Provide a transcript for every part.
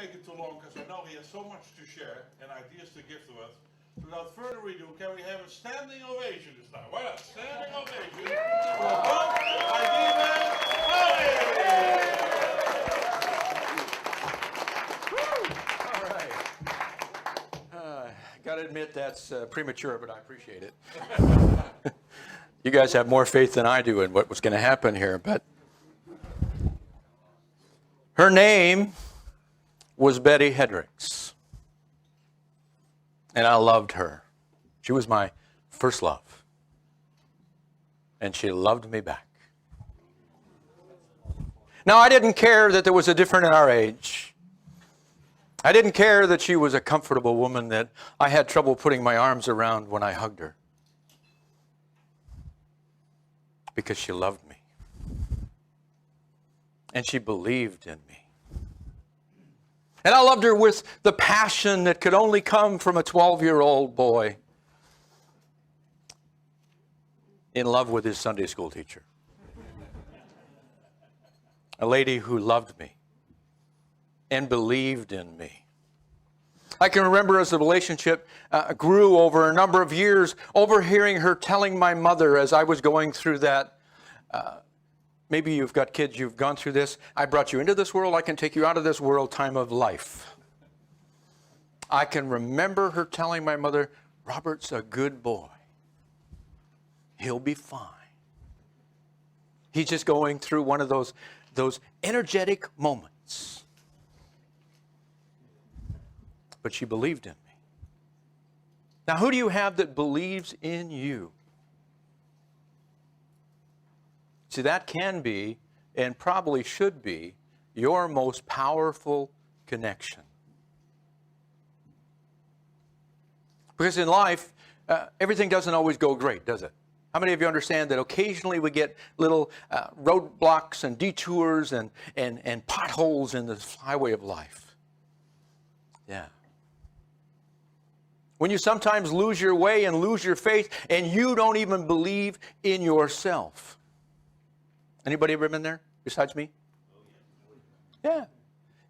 make it too long because I know he has so much to share and ideas to give to us. Without further ado, can we have a standing ovation this time? Why not? Standing ovation for Idea Man Hooey! All right. Got to admit that's premature, but I appreciate it. You guys have more faith than I do in what was going to happen here, but her name was Betty Hedricks, and I loved her. She was my first love, and she loved me back. Now, I didn't care that there was a difference in our age. I didn't care that she was a comfortable woman that I had trouble putting my arms around when I hugged her, because she loved me, and she believed in me. And I loved her with the passion that could only come from a 12-year-old boy in love with his Sunday school teacher. A lady who loved me and believed in me. I can remember as the relationship grew over a number of years, overhearing her telling my mother as I was going through that, maybe you've got kids, you've gone through this. I brought you into this world, I can take you out of this world time of life. I can remember her telling my mother, Robert's a good boy. He'll be fine. He's just going through one of those energetic moments. But she believed in me. Now, who do you have that believes in you? See, that can be, and probably should be, your most powerful connection. Because in life, everything doesn't always go great, does it? How many of you understand that occasionally we get little roadblocks and detours and potholes in the highway of life? Yeah. When you sometimes lose your way and lose your faith and you don't even believe in yourself. Anybody ever been there besides me? Yeah.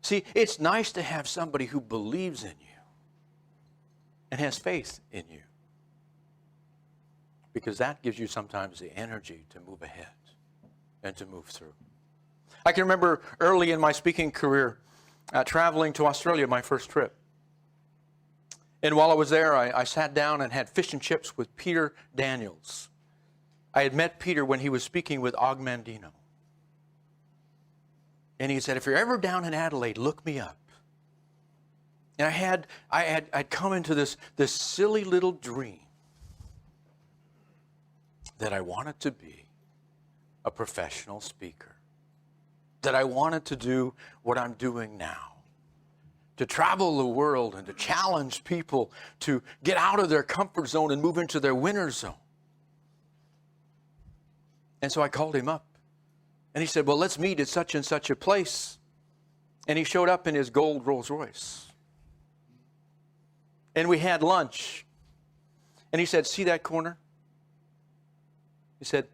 See, it's nice to have somebody who believes in you and has faith in you, because that gives you sometimes the energy to move ahead and to move through. I can remember early in my speaking career traveling to Australia, my first trip. And while I was there, I sat down and had fish and chips with Peter Daniels. I had met Peter when he was speaking with Og Mandino. And he said, if you're ever down in Adelaide, look me up. And I'd come into this silly little dream that I wanted to be a professional speaker, that I wanted to do what I'm doing now, to travel the world and to challenge people to get out of their comfort zone and move into their winner zone. And so I called him up, and he said, well, let's meet at such and such a place. And he showed up in his gold Rolls Royce. And we had lunch. And he said, see that corner? He said,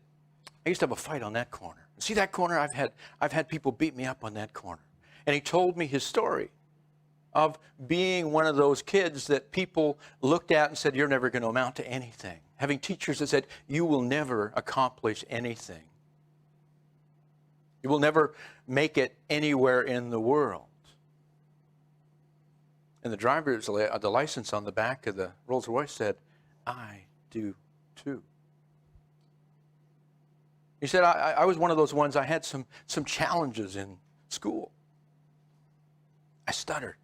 I used to have a fight on that corner. See that corner? I've had people beat me up on that corner. And he told me his story of being one of those kids that people looked at and said, you're never going to amount to anything. Having teachers that said, you will never accomplish anything. You will never make it anywhere in the world. And the license on the back of the Rolls Royce said, I do too. He said, I was one of those ones, I had some challenges in school. I stuttered.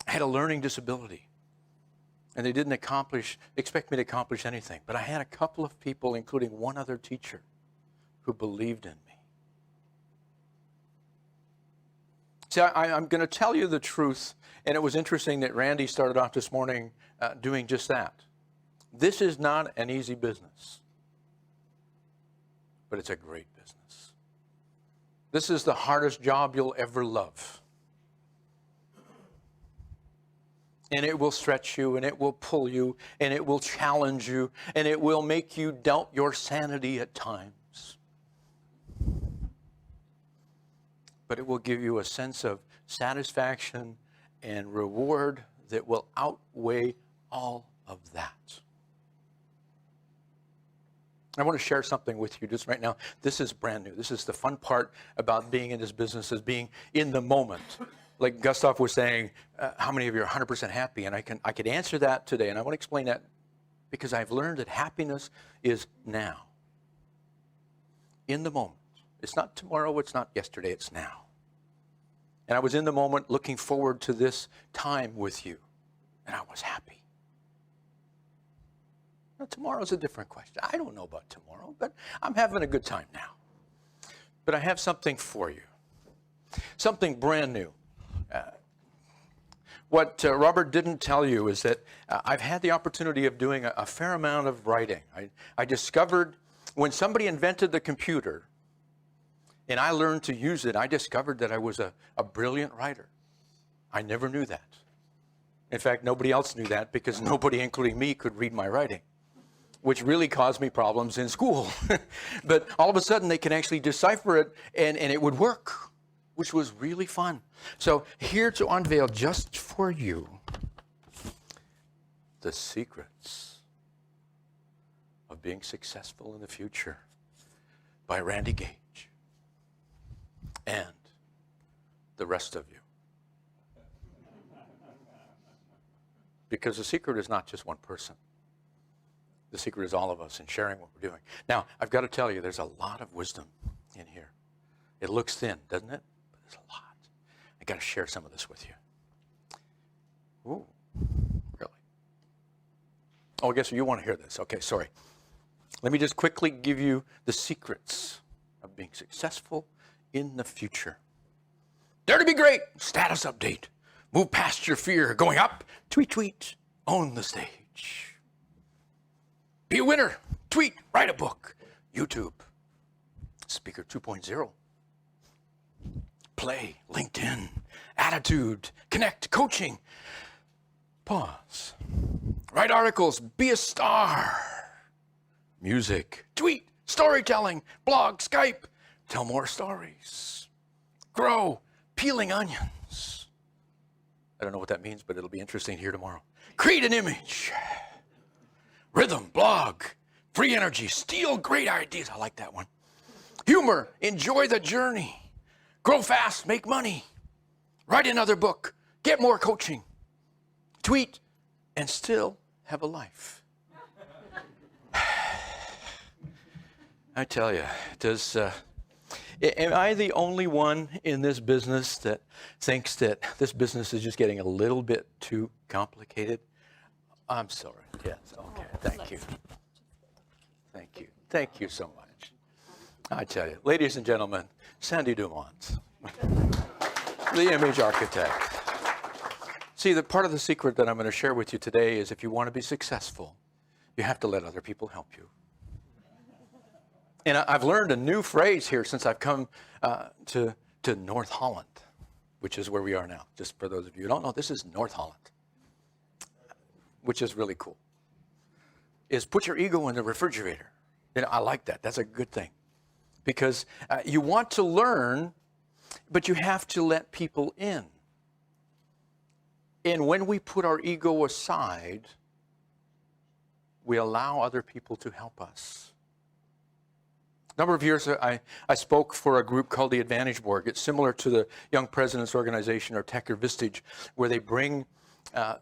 I had a learning disability. And they didn't expect me to accomplish anything. But I had a couple of people, including one other teacher, who believed in me. See, I'm going to tell you the truth, and it was interesting that Randy started off this morning doing just that. This is not an easy business, but it's a great business. This is the hardest job you'll ever love. And it will stretch you, and it will pull you, and it will challenge you, and it will make you doubt your sanity at times. But it will give you a sense of satisfaction, and reward that will outweigh all of that. I want to share something with you just right now. This is brand new. This is the fun part about being in this business, is being in the moment. Like Gustav was saying, how many of you are 100% happy? And I could answer that today, and I want to explain that because I've learned that happiness is now, in the moment. It's not tomorrow, it's not yesterday, it's now. And I was in the moment looking forward to this time with you, and I was happy. Now, tomorrow's a different question. I don't know about tomorrow, but I'm having a good time now. But I have something for you, something brand new. What Robert didn't tell you is that I've had the opportunity of doing a fair amount of writing. I discovered when somebody invented the computer and I learned to use it, I discovered that I was a brilliant writer. I never knew that. In fact, nobody else knew that because nobody, including me, could read my writing, which really caused me problems in school. But all of a sudden, they can actually decipher it, and it would work, which was really fun. So here to unveil just for you the secrets of being successful in the future by Randy Gage and the rest of you. Because the secret is not just one person. The secret is all of us in sharing what we're doing. Now, I've got to tell you, there's a lot of wisdom in here. It looks thin, doesn't it? But there's a lot. I got to share some of this with you. Ooh, really? Oh, I guess you want to hear this. Okay, sorry. Let me just quickly give you the secrets of being successful in the future. Dare to be great. Status update. Move past your fear. Going up. Tweet, tweet. Own the stage. Be a winner. Tweet. Write a book. YouTube. Speaker 2.0. Play. LinkedIn. Attitude. Connect. Coaching. Pause. Write articles. Be a star. Music. Tweet. Storytelling. Blog. Skype. Tell more stories. Grow. Peeling onions. I don't know what that means, but it'll be interesting here tomorrow. Create an image. Rhythm, blog, free energy, steal great ideas. I like that one. Humor, enjoy the journey. Grow fast, make money. Write another book, get more coaching. Tweet, and still have a life. I tell you, am I the only one in this business that thinks that this business is just getting a little bit too complicated? I'm sorry. Yes. Okay. Thank you. Thank you. Thank you so much. I tell you, ladies and gentlemen, Sandy Dumont, the image architect. See, the part of the secret that I'm going to share with you today is if you want to be successful, you have to let other people help you. And I've learned a new phrase here since I've come to North Holland, which is where we are now. Just for those of you who don't know, this is North Holland, which is really cool. Is put your ego in the refrigerator. You know, I like that. That's a good thing. Because you want to learn, but you have to let people in. And when we put our ego aside, we allow other people to help us. A number of years I spoke for a group called the Advantage Board. It's similar to the Young Presidents Organization or Tech or Vistage, where they bring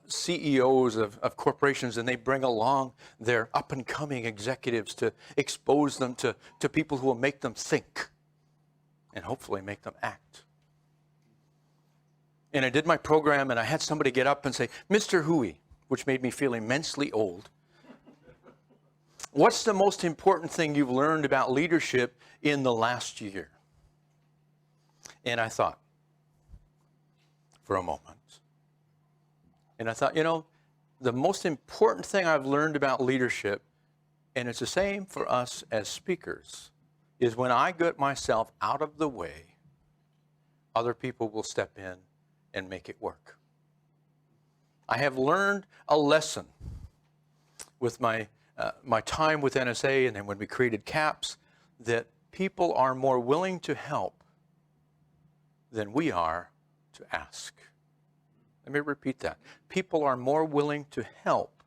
CEOs of corporations and they bring along their up-and-coming executives to expose them to people who will make them think and hopefully make them act. And I did my program and I had somebody get up and say, Mr. Hooey, which made me feel immensely old. What's the most important thing you've learned about leadership in the last year? And I thought for a moment. And I thought, you know, the most important thing I've learned about leadership, and it's the same for us as speakers, is when I get myself out of the way, other people will step in and make it work. I have learned a lesson with my time with NSA and then when we created CAPS, that people are more willing to help than we are to ask. Let me repeat that. People are more willing to help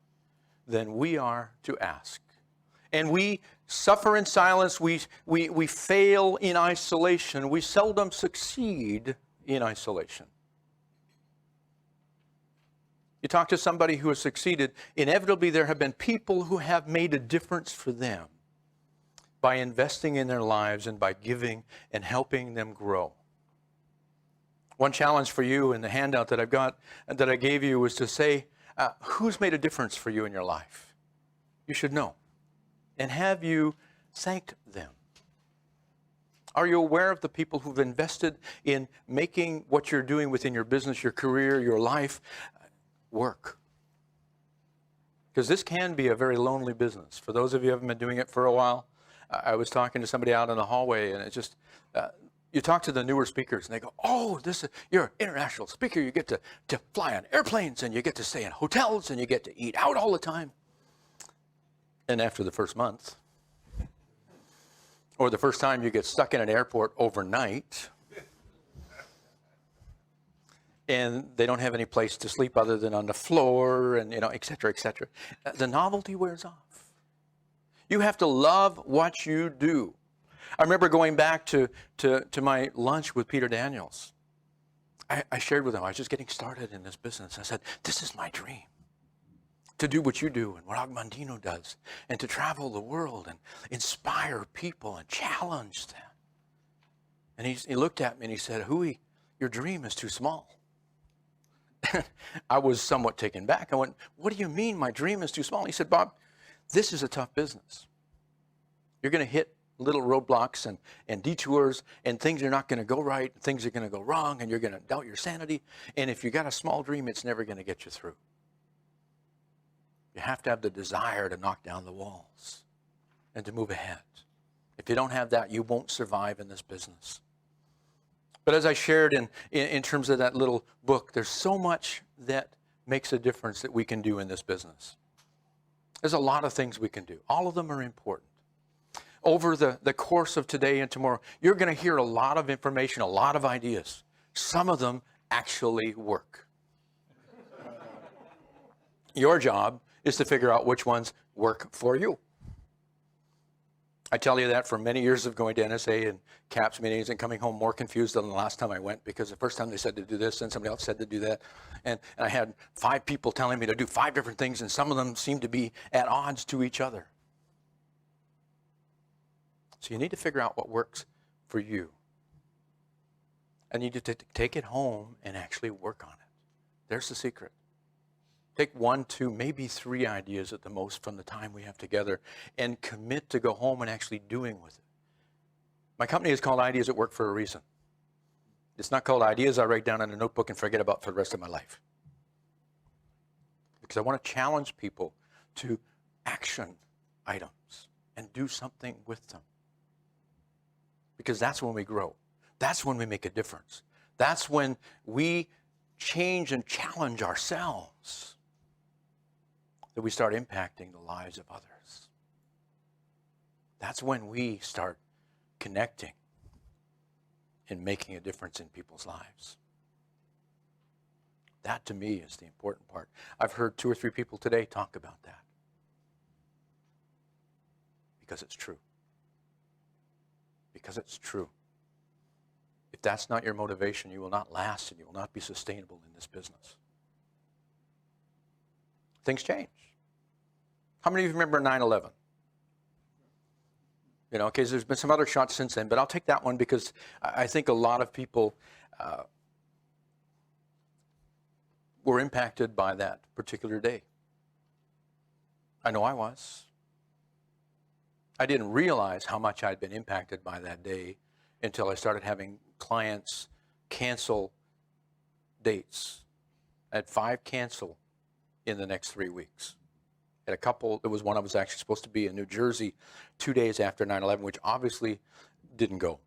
than we are to ask. And we suffer in silence. We fail in isolation. We seldom succeed in isolation. You talk to somebody who has succeeded, inevitably there have been people who have made a difference for them by investing in their lives and by giving and helping them grow. One challenge for you in the handout that I gave you was to say, who's made a difference for you in your life? You should know. And have you thanked them? Are you aware of the people who've invested in making what you're doing within your business, your career, your life, work? Because this can be a very lonely business. For those of you who haven't been doing it for a while, I was talking to somebody out in the hallway, and it just, you talk to the newer speakers, and they go, oh, you're an international speaker. You get to fly on airplanes, and you get to stay in hotels, and you get to eat out all the time. And after the first month, or the first time you get stuck in an airport overnight, and they don't have any place to sleep other than on the floor, and, et cetera, the novelty wears off. You have to love what you do. I remember going back to my lunch with Peter Daniels. I shared with him, I was just getting started in this business. I said, this is my dream, to do what you do and what Agmandino does, and to travel the world and inspire people and challenge them. And he looked at me and he said, Hooey, your dream is too small. I was somewhat taken back. I went, what do you mean my dream is too small? He said, Bob, this is a tough business. You're going to hit little roadblocks and detours, and things are not going to go right, things are going to go wrong, and you're going to doubt your sanity. And if you got a small dream, it's never going to get you through. You have to have the desire to knock down the walls and to move ahead. If you don't have that, you won't survive in this business. But as I shared in terms of that little book, there's so much that makes a difference that we can do in this business. There's a lot of things we can do. All of them are important. Over the course of today and tomorrow, you're going to hear a lot of information, a lot of ideas. Some of them actually work. Your job is to figure out which ones work for you. I tell you that from many years of going to NSA and CAPS meetings and coming home more confused than the last time I went, because the first time they said to do this and somebody else said to do that. And I had 5 people telling me to do 5 different things, and some of them seemed to be at odds to each other. So you need to figure out what works for you. And you need to take it home and actually work on it. There's the secret. Take 1, 2, maybe 3 ideas at the most from the time we have together and commit to go home and actually doing with it. My company is called Ideas at Work for a reason. It's not called ideas I write down in a notebook and forget about for the rest of my life. Because I want to challenge people to action items and do something with them. Because that's when we grow. That's when we make a difference. That's when we change and challenge ourselves, that we start impacting the lives of others. That's when we start connecting and making a difference in people's lives. That, to me, is the important part. I've heard 2 or 3 people today talk about that. Because it's true. Because it's true. If that's not your motivation, you will not last and you will not be sustainable in this business. Things change. How many of you remember 9/11? Okay, there's been some other shots since then, but I'll take that one because I think a lot of people were impacted by that particular day. I know I was. I didn't realize how much I'd been impacted by that day until I started having clients cancel dates. I had 5 cancel in the next 3 weeks. I had a couple, there was one I was actually supposed to be in New Jersey 2 days after 9/11, which obviously didn't go.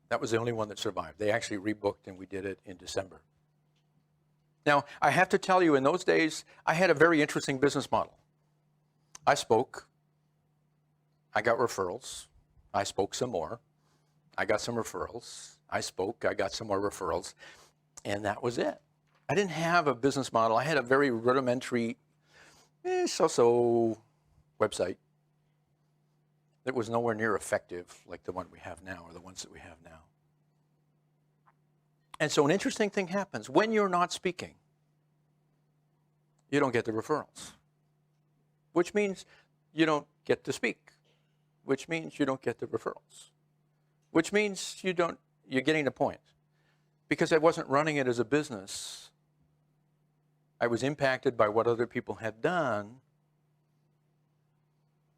That was the only one that survived. They actually rebooked and we did it in December. Now, I have to tell you, in those days, I had a very interesting business model. I spoke. I got referrals. I spoke some more. I got some referrals. I spoke. I got some more referrals. And that was it. I didn't have a business model. I had a very rudimentary, so-so website that was nowhere near effective like the one we have now or the ones that we have now. And so an interesting thing happens. When you're not speaking, you don't get the referrals, which means you don't get to speak, which means you don't get the referrals, which means you're getting the point. Because I wasn't running it as a business, I was impacted by what other people had done.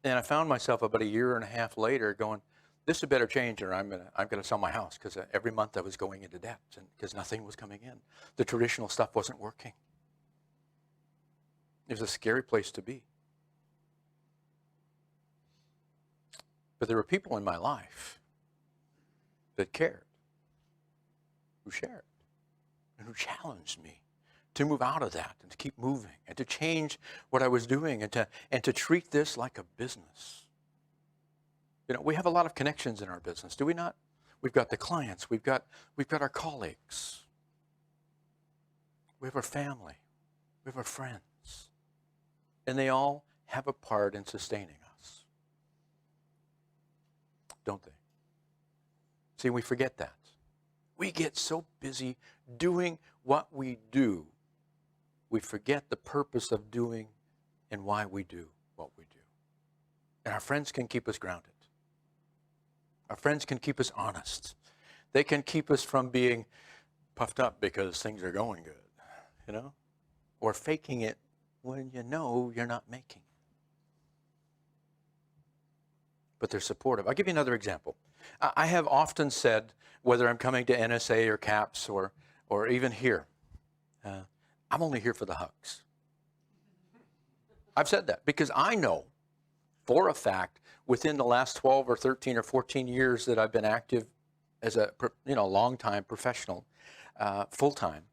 And I found myself about a year and a half later going, this had better change or I'm gonna sell my house, because every month I was going into debt because nothing was coming in. The traditional stuff wasn't working. It was a scary place to be. But there were people in my life that cared, who shared, and who challenged me to move out of that and to keep moving and to change what I was doing and to treat this like a business. You know, we have a lot of connections in our business, do we not? We've got the clients, we've got our colleagues, we have our family, we have our friends, and they all have a part in sustaining us, don't they? See, we forget that. We get so busy doing what we do, we forget the purpose of doing and why we do what we do. And our friends can keep us grounded. Our friends can keep us honest. They can keep us from being puffed up because things are going good, you know, or faking it when you know you're not making it. But they're supportive. I'll give you another example. I have often said, whether I'm coming to NSA or CAPS or even here, I'm only here for the hugs. I've said that because I know for a fact within the last 12 or 13 or 14 years that I've been active as a long-time professional, full-time,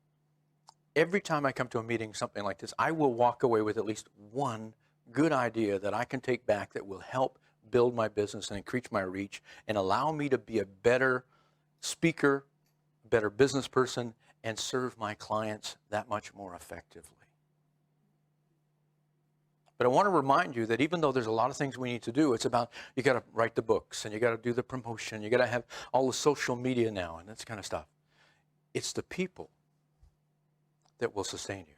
every time I come to a meeting, something like this, I will walk away with at least one good idea that I can take back that will help build my business and increase my reach and allow me to be a better speaker, better business person, and serve my clients that much more effectively. But I want to remind you that even though there's a lot of things we need to do, it's about, you got to write the books and you got to do the promotion, you got to have all the social media now and that kind of stuff. It's the people that will sustain you.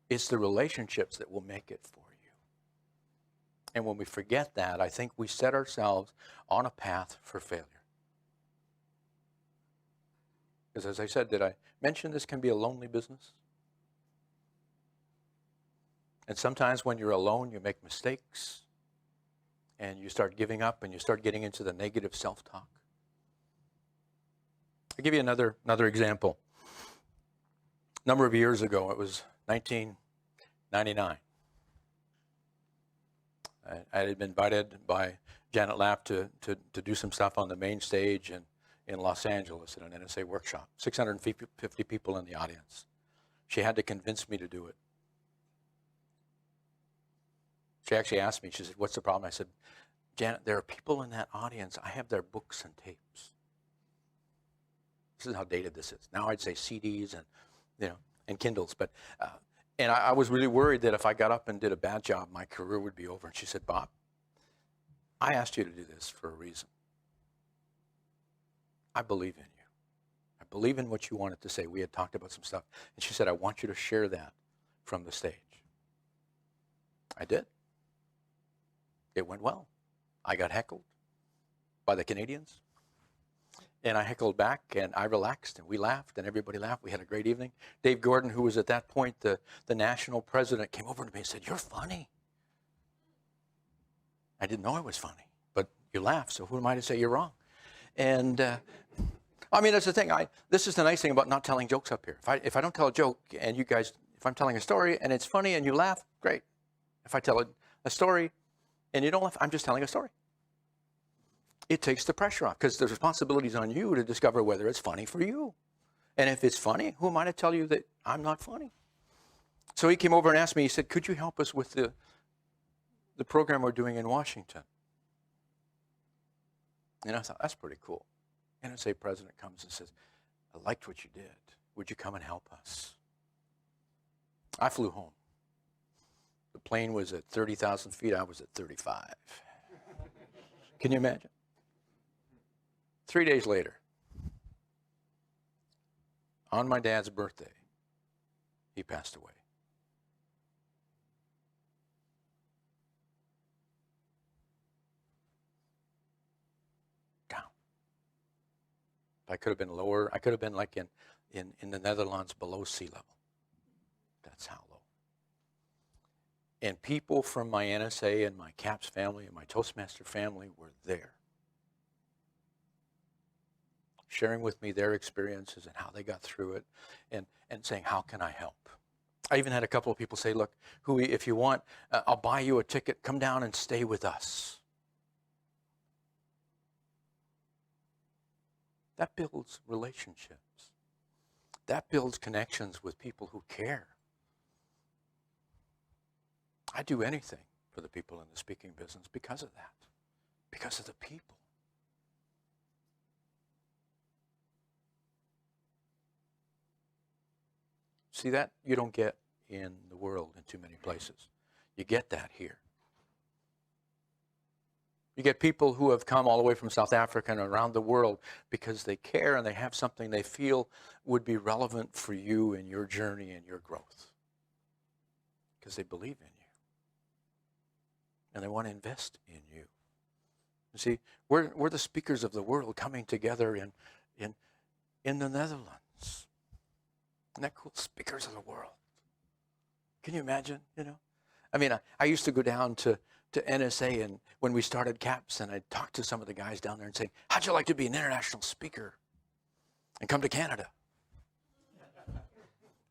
It's the relationships that will make it for you. And when we forget that, I think we set ourselves on a path for failure. Because as I said, did I mention this can be a lonely business? And sometimes when you're alone, you make mistakes and you start giving up and you start getting into the negative self-talk. I'll give you another example. A number of years ago, it was 1999. I had been invited by Janet Lapp to do some stuff on the main stage in Los Angeles at an NSA workshop. 650 people in the audience. She had to convince me to do it. She actually asked me, she said, what's the problem? I said, Janet, there are people in that audience, I have their books and tapes. This is how dated this is. Now I'd say CDs and Kindles, but and I was really worried that if I got up and did a bad job, my career would be over. And she said, Bob, I asked you to do this for a reason. I believe in you. I believe in what you wanted to say. We had talked about some stuff. And she said, I want you to share that from the stage. I did. It went well. I got heckled by the Canadians. And I heckled back, and I relaxed, and we laughed, and everybody laughed. We had a great evening. Dave Gordon, who was at that point the national president, came over to me and said, you're funny. I didn't know I was funny, but you laughed, so who am I to say you're wrong? And I mean, that's the thing. This is the nice thing about not telling jokes up here. If I don't tell a joke, and you guys, if I'm telling a story, and it's funny, and you laugh, great. If I tell a story, and you don't laugh, I'm just telling a story. It takes the pressure off because the responsibility is on you to discover whether it's funny for you. And if it's funny, who am I to tell you that I'm not funny? So he came over and asked me, he said, could you help us with the program we're doing in Washington? And I thought, that's pretty cool. NSA president comes and says, I liked what you did. would you come and help us? I flew home. The plane was at 30,000 feet. I was at 35. Can you imagine? 3 days later, on my dad's birthday, he passed away. Down. I could have been lower. I could have been like in the Netherlands below sea level. That's how low. And people from my NSA and my CAPS family and my Toastmaster family were there, sharing with me their experiences and how they got through it, and saying, how can I help? I even had a couple of people say, look, Hooey, if you want, I'll buy you a ticket. Come down and stay with us. That builds relationships. That builds connections with people who care. I do anything for the people in the speaking business because of that, because of the people. See, that you don't get in the world in too many places. You get that here. You get people who have come all the way from South Africa and around the world because they care and they have something they feel would be relevant for you in your journey and your growth. Because they believe in you. And they want to invest in you. You see, we're the speakers of the world coming together in the Netherlands. Isn't that cool? Speakers of the world. Can you imagine, I mean, I used to go down to NSA, and when we started CAPS, and I'd talk to some of the guys down there and say, how'd you like to be an international speaker and come to Canada?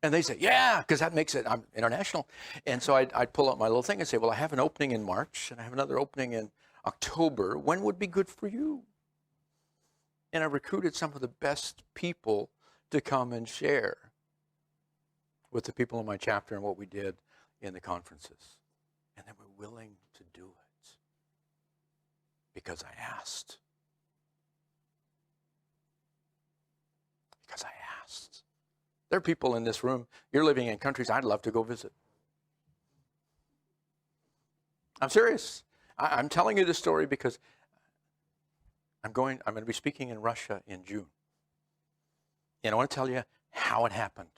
And they say, yeah, because that makes it, I'm international. And so I'd pull out my little thing and say, well, I have an opening in March, and I have another opening in October. When would be good for you? And I recruited some of the best people to come and share with the people in my chapter and what we did in the conferences. And they were willing to do it because I asked. Because I asked. There are people in this room, you're living in countries I'd love to go visit. I'm serious. I'm telling you this story because I'm going to be speaking in Russia in June. And I want to tell you how it happened.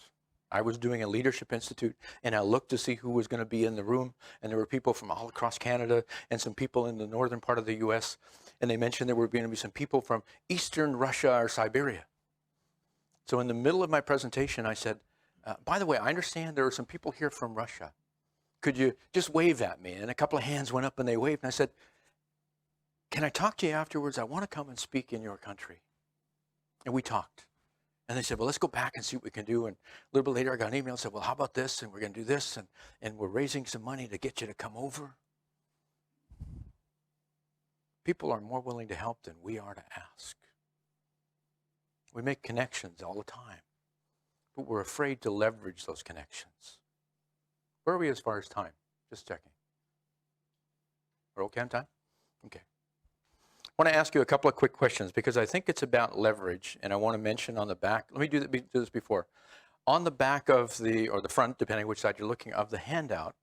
I was doing a leadership institute, and I looked to see who was going to be in the room, and there were people from all across Canada and some people in the northern part of the U.S., and they mentioned there were going to be some people from eastern Russia or Siberia. So in the middle of my presentation, I said, by the way, I understand there are some people here from Russia. Could you just wave at me? And a couple of hands went up and they waved, and I said, can I talk to you afterwards? I want to come and speak in your country. And we talked. And they said, well, let's go back and see what we can do. And a little bit later, I got an email and said, well, how about this? And we're going to do this. And we're raising some money to get you to come over. People are more willing to help than we are to ask. We make connections all the time, but we're afraid to leverage those connections. Where are we as far as time? Just checking. We're okay on time? Okay. I want to ask you a couple of quick questions because I think it's about leverage, and I want to mention on the back, let me do this before. On the back of or the front, depending which side you're looking, of the handout,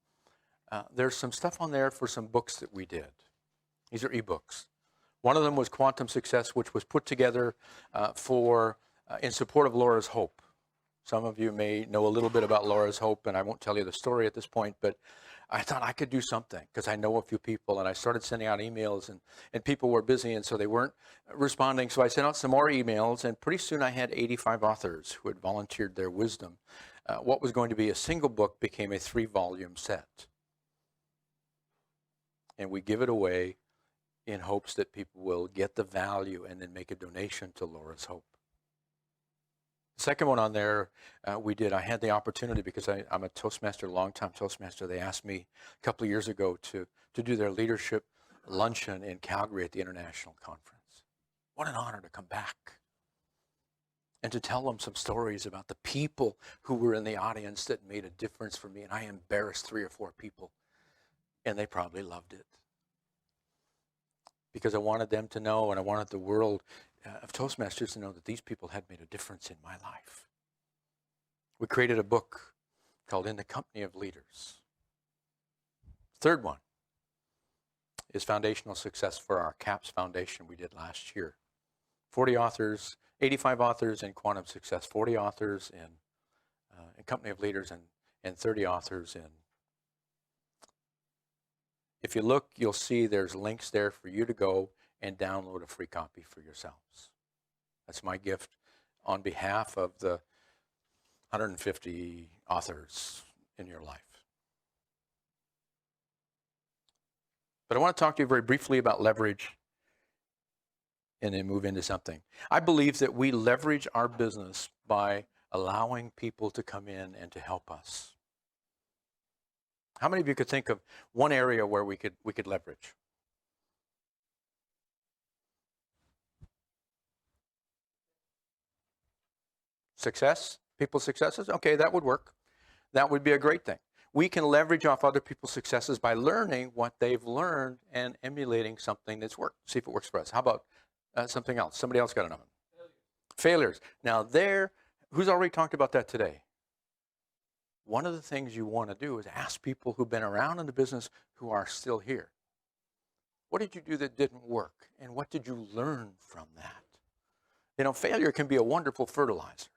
there's some stuff on there for some books that we did. These are ebooks. One of them was Quantum Success, which was put together in support of Laura's Hope. Some of you may know a little bit about Laura's Hope, and I won't tell you the story at this point, but I thought I could do something because I know a few people, and I started sending out emails, and people were busy, and so they weren't responding. So I sent out some more emails, and pretty soon I had 85 authors who had volunteered their wisdom. What was going to be a single book became a 3-volume set. And we give it away in hopes that people will get the value and then make a donation to Laura's Hope. The second one on there, I had the opportunity because I'm a Toastmaster, longtime Toastmaster. They asked me a couple of years ago to do their leadership luncheon in Calgary at the International Conference. What an honor to come back and to tell them some stories about the people who were in the audience that made a difference for me. And I embarrassed 3 or 4 people, and they probably loved it. Because I wanted them to know, and I wanted the world of Toastmasters to know that these people had made a difference in my life. We created a book called In the Company of Leaders. Third one is foundational success for our CAPS Foundation we did last year. 40 authors, 85 authors in quantum success, 40 authors in Company of Leaders, and 30 authors in. If you look, you'll see there's links there for you to go and download a free copy for yourselves. That's my gift on behalf of the 150 authors in your life. But I want to talk to you very briefly about leverage and then move into something. I believe that we leverage our business by allowing people to come in and to help us. How many of you could think of one area where we could leverage? Success? People's successes? Okay, that would work. That would be a great thing. We can leverage off other people's successes by learning what they've learned and emulating something that's worked. See if it works for us. How about something else? Somebody else got another one. Failures. Now who's already talked about that today? One of the things you want to do is ask people who've been around in the business who are still here. What did you do that didn't work? And what did you learn from that? You know, failure can be a wonderful fertilizer.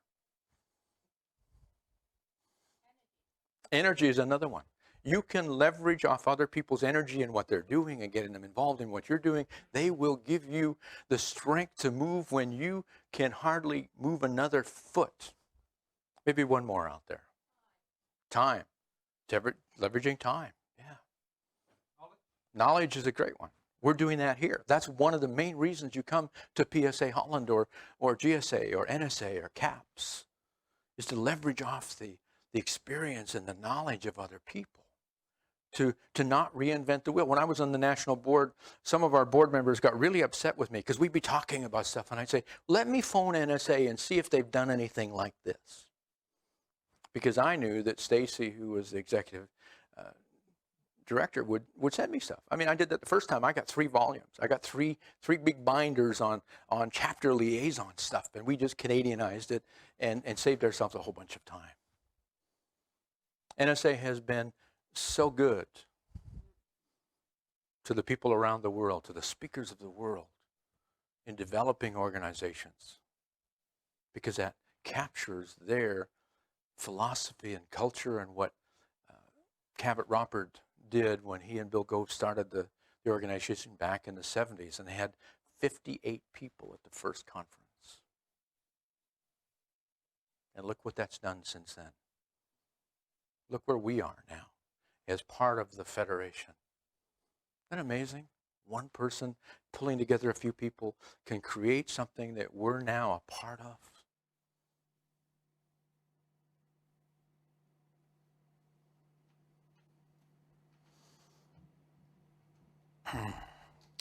Energy is another one. You can leverage off other people's energy and what they're doing and getting them involved in what you're doing. They will give you the strength to move when you can hardly move another foot. Maybe one more out there. Time. Leveraging time. Yeah. Knowledge is a great one. We're doing that here. That's one of the main reasons you come to PSA Holland or GSA or NSA or CAPS, is to leverage off the experience and the knowledge of other people, to not reinvent the wheel. When I was on the national board, some of our board members got really upset with me because we'd be talking about stuff and I'd say, let me phone NSA and see if they've done anything like this. Because I knew that Stacy, who was the executive director, would send me stuff. I mean, I did that the first time. I got 3 volumes. I got three big binders on chapter liaison stuff, and we just Canadianized it and saved ourselves a whole bunch of time. NSA has been so good to the people around the world, to the speakers of the world, in developing organizations, because that captures their philosophy and culture and what Cabot Roppert did when he and Bill Gove started the organization back in the 70s, and they had 58 people at the first conference. And look what that's done since then. Look where we are now as part of the Federation. Isn't that amazing? One person pulling together a few people can create something that we're now a part of.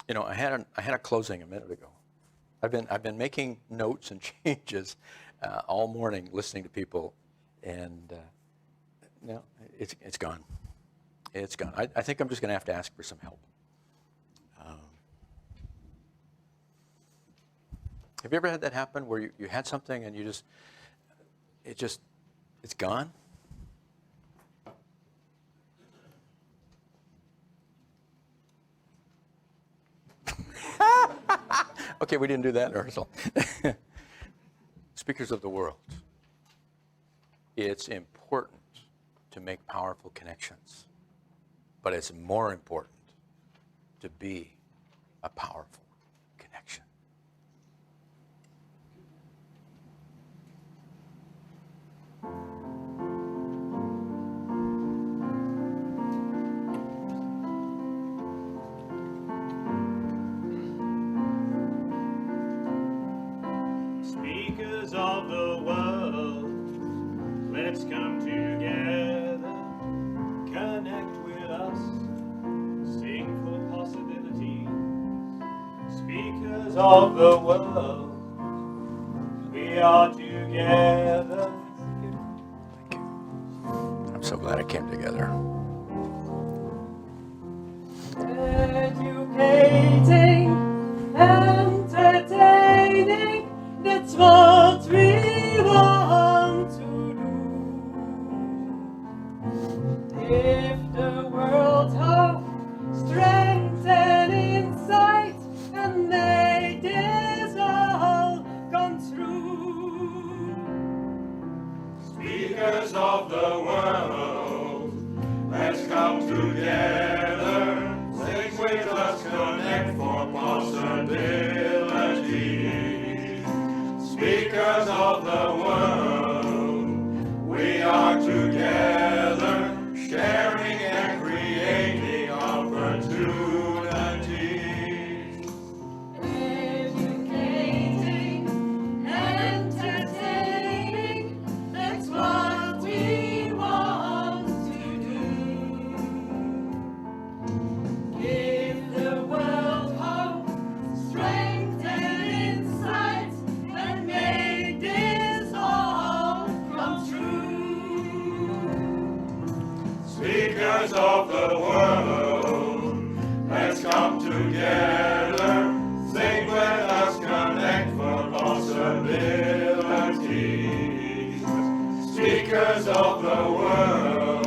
You know, I had a closing a minute ago. I've been making notes and changes all morning, listening to people, and no, it's gone. It's gone. I think I'm just going to have to ask for some help. Have you ever had that happen where you had something and it's gone? Okay, we didn't do that in rehearsal. Speakers of the world, it's important to make powerful connections, but it's more important to be a powerful connection. Speakers of the world, let's come together, connect with us, sing for possibilities. Speakers of the world, we are together. Thank you. I'm so glad it came together. Educating, entertaining, that's what we want to do. Speakers of the world, let's come together. Sing with us, connect for possibilities. Speakers of the world, we are together, sharing and creating opportunities. Educating, entertaining, that's what we want to do. Give the world hope, strength and insight, and make this all come true. Speakers of the world, let's come together. Sing with us, connect for possibilities. Speakers of the world,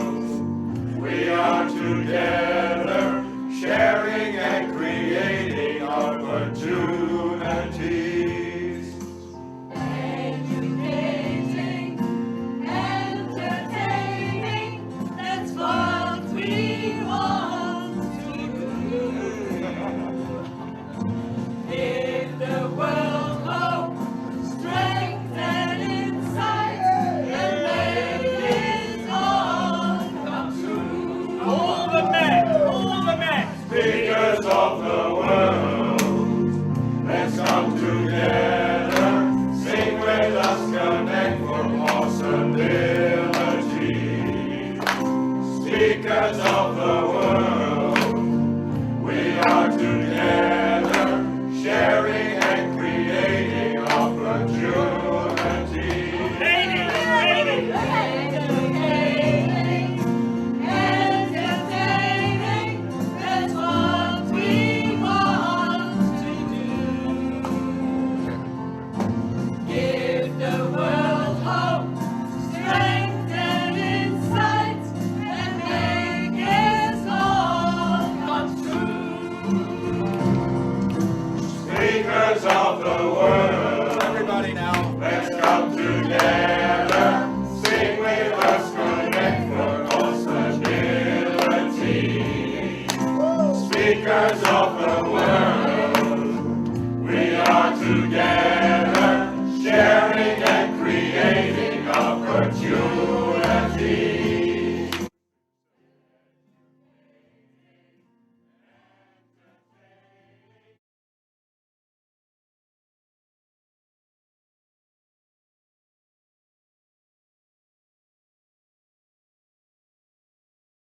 we are together, sharing and creating opportunities. Educating, entertaining, that's what we want to do. Give the world hope, strength and insight, and make this all come true. All the men, speakers of the world, let's come together, sing with us, connect for possibilities. Speakers of the world,